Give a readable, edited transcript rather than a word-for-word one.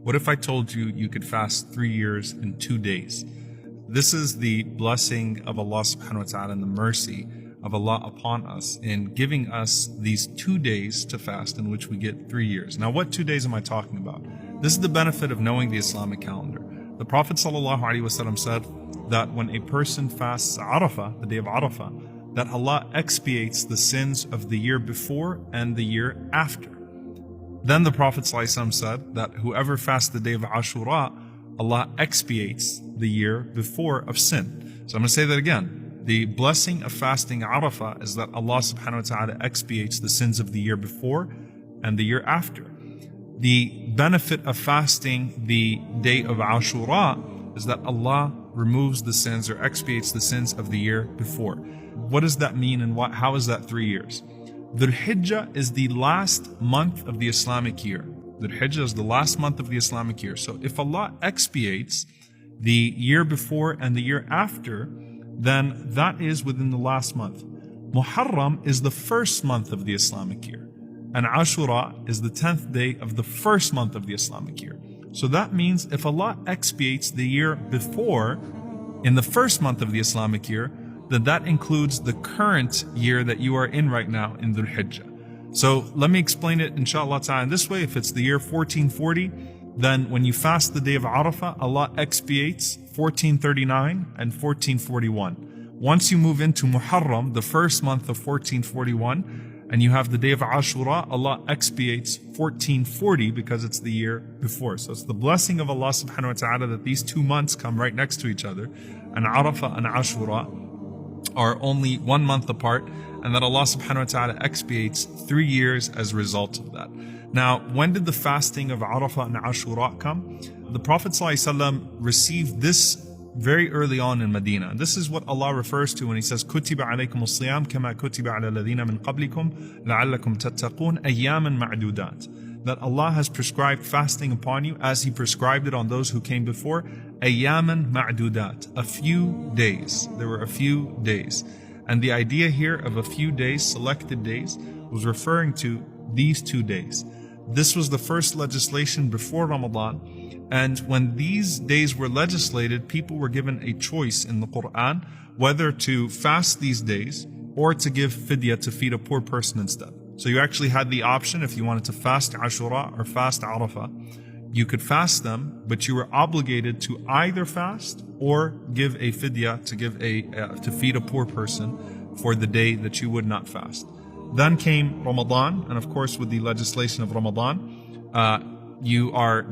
What if I told you you could fast 3 years and 2 days? This is the blessing of Allah subhanahu wa ta'ala and the mercy of Allah upon us in giving us these 2 days to fast in which we get 3 years. Now, what 2 days am I talking about? This is the benefit of knowing the Islamic calendar. The Prophet ﷺ said that when a person fasts Arafah, the day of Arafah, that Allah expiates the sins of the year before and the year after. Then the Prophet ﷺ said that whoever fasts the day of Ashura, Allah expiates the year before of sin. So I'm going to say that again. The blessing of fasting Arafah is that Allah subhanahu wa ta'ala expiates the sins of the year before and the year after. The benefit of fasting the day of Ashura is that Allah removes the sins or expiates the sins of the year before. What does that mean and how is that 3 years? Dhul Hijjah is the last month of the Islamic year. Dhul Hijjah is the last month of the Islamic year. So if Allah expiates the year before and the year after, then that is within the last month. Muharram is the first month of the Islamic year. And Ashura is the 10th day of the first month of the Islamic year. So that means if Allah expiates the year before in the first month of the Islamic year, then that includes the current year that you are in right now in Dhul Hijjah. So let me explain it inshallah ta'ala in this way. If it's the year 1440, then when you fast the day of Arafah, Allah expiates 1439 and 1441. Once you move into Muharram, the first month of 1441, and you have the day of Ashura, Allah expiates 1440 because it's the year before. So it's the blessing of Allah subhanahu wa ta'ala that these 2 months come right next to each other. And Arafah and Ashura are only 1 month apart, and that Allah subhanahu wa ta'ala expiates 3 years as a result of that. Now, when did the fasting of Arafah and Ashura come? The Prophet ﷺ received this very early on in Medina. And this is what Allah refers to when He says, كُتِبَ عَلَيْكُمُ الصِّيَامُ كَمَا كُتِبَ عَلَى الَّذِينَ مِنْ قَبْلِكُمْ لَعَلَّكُمْ تَتَّقُونَ أَيَّامًا مَعْدُودَاتٍ. That Allah has prescribed fasting upon you as He prescribed it on those who came before. أَيَّامًا مَعْدُودَاتٍ. A few days. There were a few days. And the idea here of a few days, selected days, was referring to these 2 days. This was the first legislation before Ramadan. And when these days were legislated, people were given a choice in the Quran whether to fast these days or to give fidya to feed a poor person instead. So you actually had the option if you wanted to fast Ashura or fast Arafah. You could fast them, but you were obligated to either fast or give a fidya to feed a poor person for the day that you would not fast. Then came Ramadan, and of course with the legislation of Ramadan, you are